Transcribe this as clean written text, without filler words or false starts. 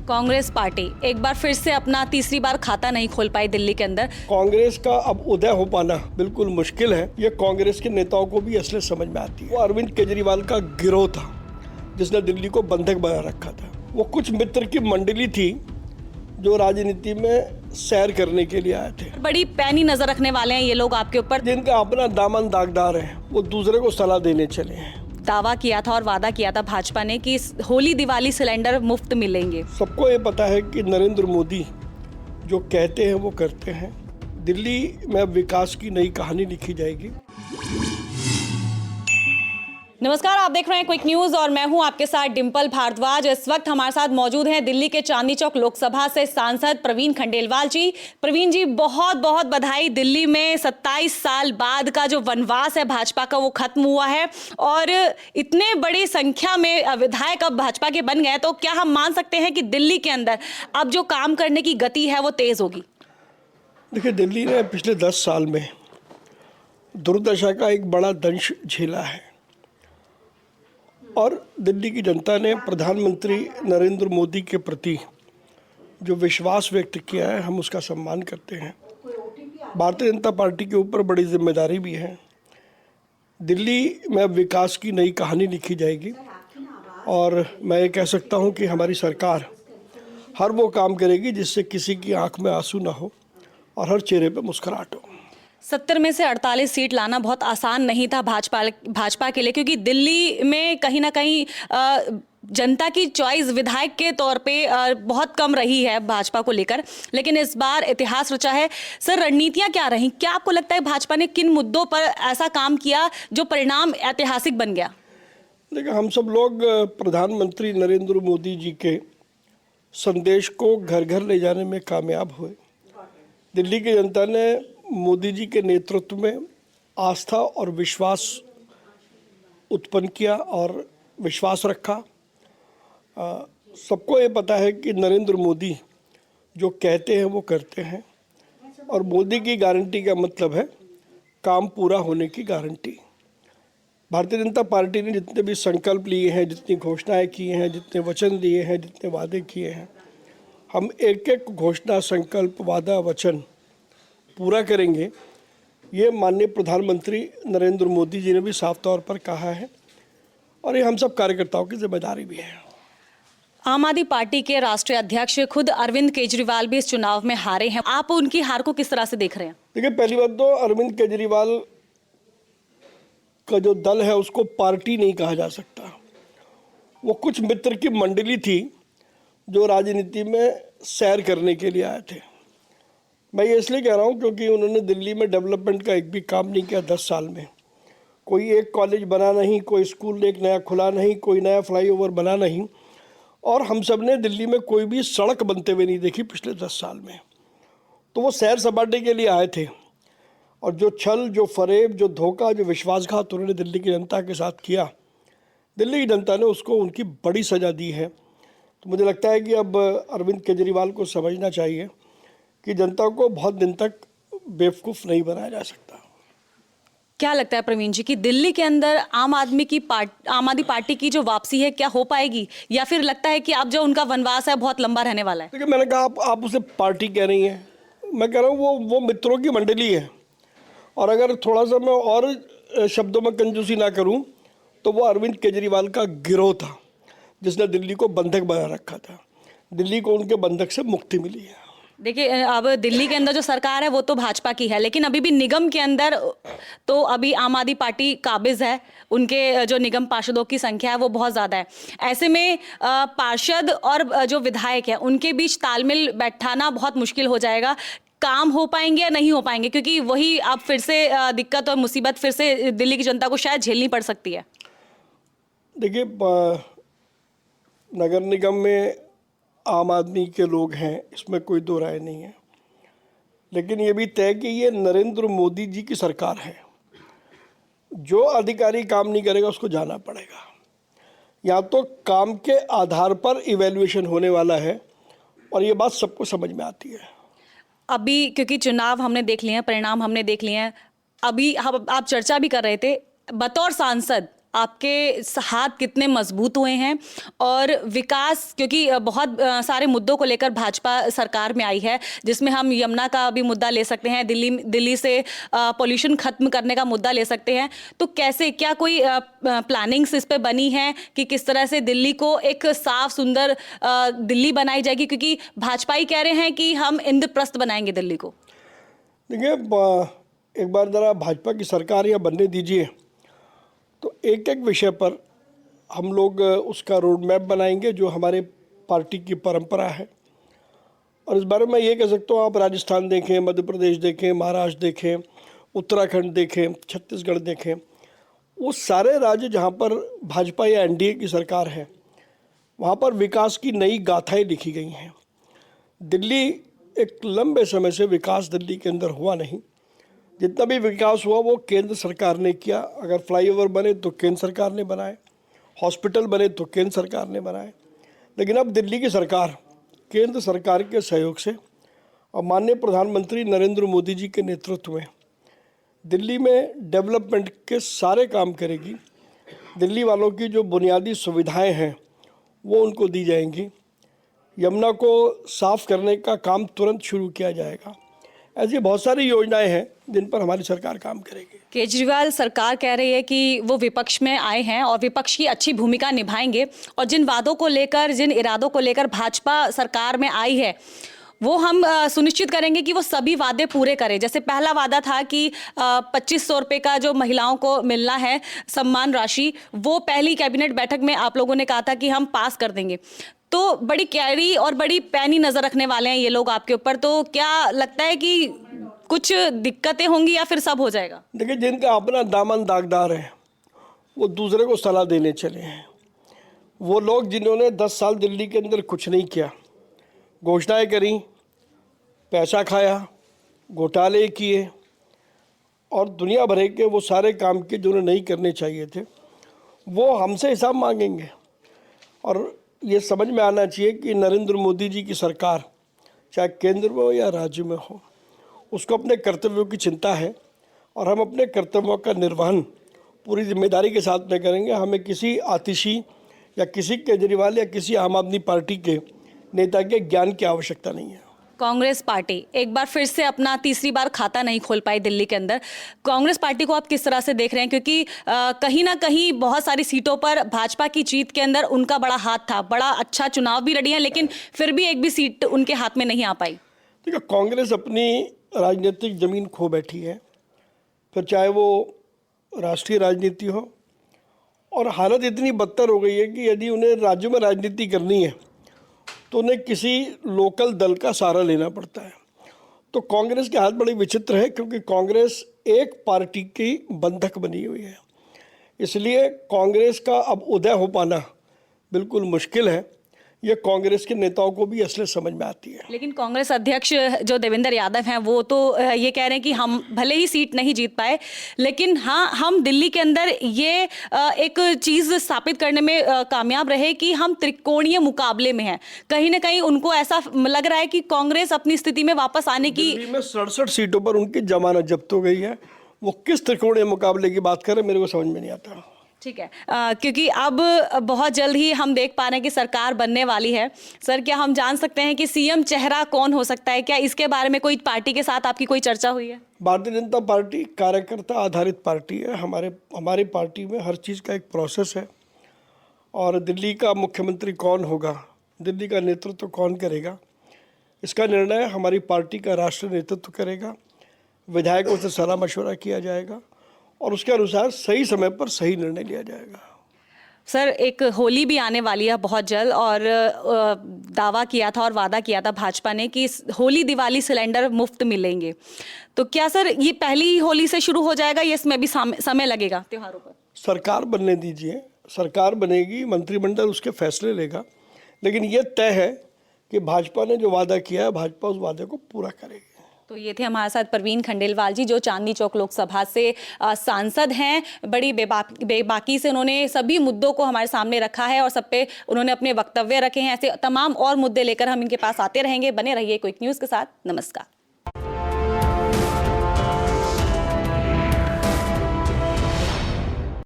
Congress party एक बार फिर से अपना तीसरी बार खाता नहीं खोल पाई दिल्ली के अंदर। कांग्रेस का अब उदय हो पाना बिल्कुल मुश्किल है। ये कांग्रेस के नेताओं को भी असलियत समझ में आती है। वो अरविंद केजरीवाल का गिरोह था जिसने दिल्ली को बंधक बना रखा था। वो कुछ मित्र की मंडली थी जो राजनीति में सैर करने के लिए आए थे। बड़ी पैनी नजर रखने वाले हैं ये लोग आपके ऊपर। जिनका अपना दामन दागदार है वो दूसरे को सलाह देने चले हैं। दावा किया था और वादा किया था भाजपा ने कि इस होली दिवाली सिलेंडर मुफ्त मिलेंगे। सबको ये पता है कि नरेंद्र मोदी जो कहते हैं वो करते हैं। दिल्ली में अब विकास की नई कहानी लिखी जाएगी। नमस्कार, आप देख रहे हैं क्विक न्यूज और मैं हूं आपके साथ डिंपल भारद्वाज। इस वक्त हमारे साथ मौजूद हैं दिल्ली के चांदनी चौक लोकसभा से सांसद प्रवीण खंडेलवाल जी। प्रवीण जी, बहुत बहुत बधाई। दिल्ली में 27 साल बाद का जो वनवास है भाजपा का वो खत्म हुआ है और इतने बड़ी संख्या में विधायक अब भाजपा के बन गए, तो क्या हम मान सकते हैं कि दिल्ली के अंदर अब जो काम करने की गति है वो तेज होगी? देखिए, दिल्ली ने पिछले 10 साल में दुर्दशा का एक बड़ा दंश झेला है और दिल्ली की जनता ने प्रधानमंत्री नरेंद्र मोदी के प्रति जो विश्वास व्यक्त किया है, हम उसका सम्मान करते हैं। भारतीय जनता पार्टी के ऊपर बड़ी जिम्मेदारी भी है। दिल्ली में अब विकास की नई कहानी लिखी जाएगी और मैं ये कह सकता हूँ कि हमारी सरकार हर वो काम करेगी जिससे किसी की आंख में आंसू ना हो और हर चेहरे पे मुस्कुराहट हो। 70 में से 48 सीट लाना बहुत आसान नहीं था भाजपा के लिए, क्योंकि दिल्ली में कहीं ना कहीं जनता की चॉइस विधायक के तौर पे बहुत कम रही है भाजपा को लेकर, लेकिन इस बार इतिहास रचा है। सर, रणनीतियां क्या रही? क्या आपको लगता है भाजपा ने किन मुद्दों पर ऐसा काम किया जो परिणाम ऐतिहासिक बन गया? देखिए, हम सब लोग प्रधानमंत्री नरेंद्र मोदी जी के संदेश को घर घर ले जाने में कामयाब हुए। दिल्ली की जनता ने मोदी जी के नेतृत्व में आस्था और विश्वास उत्पन्न किया और विश्वास रखा। सबको ये पता है कि नरेंद्र मोदी जो कहते हैं वो करते हैं और मोदी की गारंटी का मतलब है काम पूरा होने की गारंटी। भारतीय जनता पार्टी ने जितने भी संकल्प लिए हैं, जितनी घोषणाएं की हैं, जितने वचन दिए हैं, जितने वादे किए हैं, हम एक एक घोषणा, संकल्प, वादा, वचन पूरा करेंगे। ये माननीय प्रधानमंत्री नरेंद्र मोदी जी ने भी साफ तौर पर कहा है और ये हम सब कार्यकर्ताओं की जिम्मेदारी भी है। आम आदमी पार्टी के राष्ट्रीय अध्यक्ष खुद अरविंद केजरीवाल भी इस चुनाव में हारे हैं। आप उनकी हार को किस तरह से देख रहे हैं? देखिए, पहली बात तो अरविंद केजरीवाल का जो दल है उसको पार्टी नहीं कहा जा सकता। वो कुछ मित्र की मंडली थी जो राजनीति में सैर करने के लिए आए थे। मैं ये इसलिए कह रहा हूँ क्योंकि उन्होंने दिल्ली में डेवलपमेंट का एक भी काम नहीं किया 10 साल में। कोई एक कॉलेज बना नहीं, कोई स्कूल एक नया खुला नहीं, कोई नया फ्लाईओवर बना नहीं और हम सब ने दिल्ली में कोई भी सड़क बनते हुए नहीं देखी पिछले 10 साल में। तो वो सैर सपाटे के लिए आए थे और जो छल, जो फरेब, जो धोखा, जो विश्वासघात उन्होंने दिल्ली की जनता के साथ किया, दिल्ली की जनता ने उसको उनकी बड़ी सज़ा दी है। तो मुझे लगता है कि अब अरविंद केजरीवाल को समझना चाहिए कि जनता को बहुत दिन तक बेवकूफ़ नहीं बनाया जा सकता। क्या लगता है प्रवीण जी कि दिल्ली के अंदर आम आदमी पार्टी की जो वापसी है क्या हो पाएगी, या फिर लगता है कि अब जो उनका वनवास है बहुत लंबा रहने वाला है? देखिए, मैंने कहा आप उसे पार्टी कह रही हैं, मैं कह रहा हूँ वो मित्रों की मंडली है और अगर थोड़ा सा मैं और शब्दों में कंजूसी ना करूँ तो वो अरविंद केजरीवाल का गिरोह था जिसने दिल्ली को बंधक बना रखा था। दिल्ली को उनके बंधक से मुक्ति मिली है। देखिए, अब दिल्ली के अंदर जो सरकार है वो तो भाजपा की है, लेकिन अभी भी निगम के अंदर तो अभी आम आदमी पार्टी काबिज है। उनके जो निगम पार्षदों की संख्या है वो बहुत ज़्यादा है। ऐसे में पार्षद और जो विधायक है उनके बीच तालमेल बैठाना बहुत मुश्किल हो जाएगा। काम हो पाएंगे या नहीं हो पाएंगे, क्योंकि वही अब फिर से दिक्कत और मुसीबत फिर से दिल्ली की जनता को शायद झेलनी पड़ सकती है। देखिए, नगर निगम में आम आदमी के लोग हैं, इसमें कोई दो राय नहीं है, लेकिन ये भी तय कि ये नरेंद्र मोदी जी की सरकार है। जो अधिकारी काम नहीं करेगा उसको जाना पड़ेगा। या तो काम के आधार पर इवैल्यूएशन होने वाला है और ये बात सबको समझ में आती है। अभी क्योंकि चुनाव हमने देख लिए हैं, परिणाम हमने देख लिए हैं, अभी आप चर्चा भी कर रहे थे, बतौर सांसद आपके हाथ कितने मजबूत हुए हैं और विकास, क्योंकि बहुत सारे मुद्दों को लेकर भाजपा सरकार में आई है, जिसमें हम यमुना का भी मुद्दा ले सकते हैं, दिल्ली से पॉल्यूशन खत्म करने का मुद्दा ले सकते हैं। तो कैसे, क्या कोई प्लानिंग्स इस पे बनी है कि किस तरह से दिल्ली को एक साफ सुंदर दिल्ली बनाई जाएगी? क्योंकि भाजपा ही कह रहे हैं कि हम इंद्रप्रस्थ बनाएंगे दिल्ली को। देखिए, एक बार ज़रा भाजपा की सरकार यहाँ बनने दीजिए, तो एक एक विषय पर हम लोग उसका रोड मैप बनाएंगे जो हमारे पार्टी की परंपरा है। और इस बारे में ये कह सकता हूँ, आप राजस्थान देखें, मध्य प्रदेश देखें, महाराष्ट्र देखें, उत्तराखंड देखें, छत्तीसगढ़ देखें, वो सारे राज्य जहाँ पर भाजपा या एनडीए की सरकार है, वहाँ पर विकास की नई गाथाएं लिखी गई हैं। दिल्ली, एक लंबे समय से विकास दिल्ली के अंदर हुआ नहीं। जितना भी विकास हुआ वो केंद्र सरकार ने किया। अगर फ्लाईओवर बने तो केंद्र सरकार ने बनाए, हॉस्पिटल बने तो केंद्र सरकार ने बनाए। लेकिन अब दिल्ली की सरकार केंद्र सरकार के सहयोग से और माननीय प्रधानमंत्री नरेंद्र मोदी जी के नेतृत्व में दिल्ली में डेवलपमेंट के सारे काम करेगी। दिल्ली वालों की जो बुनियादी सुविधाएं हैं वो उनको दी जाएंगी। यमुना को साफ करने का काम तुरंत शुरू किया जाएगा। ऐसी बहुत सारी योजनाएं हैं जिन पर हमारी सरकार काम करेगी। केजरीवाल सरकार कह रही है कि वो विपक्ष में आए हैं और विपक्ष की अच्छी भूमिका निभाएंगे, और जिन वादों को लेकर, जिन इरादों को लेकर भाजपा सरकार में आई है, वो हम सुनिश्चित करेंगे कि वो सभी वादे पूरे करें। जैसे पहला वादा था कि 2500 रुपये का जो महिलाओं को मिलना है सम्मान राशि, वो पहली कैबिनेट बैठक में आप लोगों ने कहा था कि हम पास कर देंगे। तो बड़ी कैरी और बड़ी पैनी नजर रखने वाले हैं ये लोग आपके ऊपर। तो क्या लगता है कि कुछ दिक्कतें होंगी या फिर सब हो जाएगा? देखिए, जिनका अपना दामन दागदार है वो दूसरे को सलाह देने चले हैं। वो लोग जिन्होंने 10 साल दिल्ली के अंदर कुछ नहीं किया, घोषणाएं करी, पैसा खाया, घोटाले किए और दुनिया भर के वो सारे काम किए जो उन्हें नहीं करने चाहिए थे, वो हमसे हिसाब मांगेंगे। और ये समझ में आना चाहिए कि नरेंद्र मोदी जी की सरकार चाहे केंद्र में हो या राज्य में हो, उसको अपने कर्तव्यों की चिंता है और हम अपने कर्तव्यों का निर्वहन पूरी जिम्मेदारी के साथ में करेंगे। हमें किसी आतिशी या किसी केजरीवाल या किसी आम आदमी पार्टी के नेता के ज्ञान की आवश्यकता नहीं है। कांग्रेस पार्टी एक बार फिर से अपना तीसरी बार खाता नहीं खोल पाई दिल्ली के अंदर। कांग्रेस पार्टी को आप किस तरह से देख रहे हैं? क्योंकि कहीं ना कहीं बहुत सारी सीटों पर भाजपा की जीत के अंदर उनका बड़ा हाथ था, बड़ा अच्छा चुनाव भी लड़ी है, लेकिन फिर भी एक भी सीट उनके हाथ में नहीं आ पाई। देखिए, कांग्रेस अपनी राजनीतिक जमीन खो बैठी है, फिर चाहे वो राष्ट्रीय राजनीति हो। और हालत इतनी बदतर हो गई है कि यदि उन्हें राज्यों में राजनीति करनी है तो उन्हें किसी लोकल दल का सहारा लेना पड़ता है। तो कांग्रेस की हालत बड़ी विचित्र है, क्योंकि कांग्रेस एक पार्टी की बंधक बनी हुई है। इसलिए कांग्रेस का अब उदय हो पाना बिल्कुल मुश्किल है। ये कांग्रेस के नेताओं को भी असलियत समझ में आती है। लेकिन कांग्रेस अध्यक्ष जो देवेंद्र यादव हैं, वो तो ये कह रहे हैं कि हम भले ही सीट नहीं जीत पाए, लेकिन हाँ, हम दिल्ली के अंदर ये एक चीज़ स्थापित करने में कामयाब रहे कि हम त्रिकोणीय मुकाबले में हैं। कहीं ना कहीं उनको ऐसा लग रहा है कि कांग्रेस अपनी स्थिति में वापस आने की। दिल्ली में 67 सीटों पर उनकी जमानत जब्त हो गई है। वो किस त्रिकोणीय मुकाबले की बात करें, मेरे को समझ में नहीं आता। ठीक है, क्योंकि अब बहुत जल्द ही हम देख पा रहे हैं कि सरकार बनने वाली है। सर, क्या हम जान सकते हैं कि सीएम चेहरा कौन हो सकता है? क्या इसके बारे में कोई पार्टी के साथ आपकी कोई चर्चा हुई है? भारतीय जनता पार्टी कार्यकर्ता आधारित पार्टी है। हमारी पार्टी में हर चीज़ का एक प्रोसेस है। और दिल्ली का मुख्यमंत्री कौन होगा, दिल्ली का नेतृत्व कौन करेगा, इसका निर्णय हमारी पार्टी का राष्ट्रीय नेतृत्व करेगा। विधायकों से सलाह मशवरा किया जाएगा और उसके अनुसार सही समय पर सही निर्णय लिया जाएगा। सर, एक होली भी आने वाली है बहुत जल्द, और दावा किया था और वादा किया था भाजपा ने कि होली दिवाली सिलेंडर मुफ्त मिलेंगे। तो क्या सर ये पहली होली से शुरू हो जाएगा या इसमें भी समय लगेगा त्योहारों पर? सरकार बनने दीजिए, सरकार बनेगी, मंत्रिमंडल उसके फैसले लेगा। लेकिन ये तय है कि भाजपा ने जो वादा किया है, भाजपा उस वादे को पूरा करेगी। तो ये थे हमारे साथ प्रवीण खंडेलवाल जी, जो चांदनी चौक लोकसभा से सांसद हैं। बड़ी बेबाकी से उन्होंने सभी मुद्दों को हमारे सामने रखा है और सब पे उन्होंने अपने वक्तव्य रखे हैं। ऐसे तमाम और मुद्दे लेकर हम इनके पास आते रहेंगे। बने रहिए क्विक न्यूज़ के साथ। नमस्कार।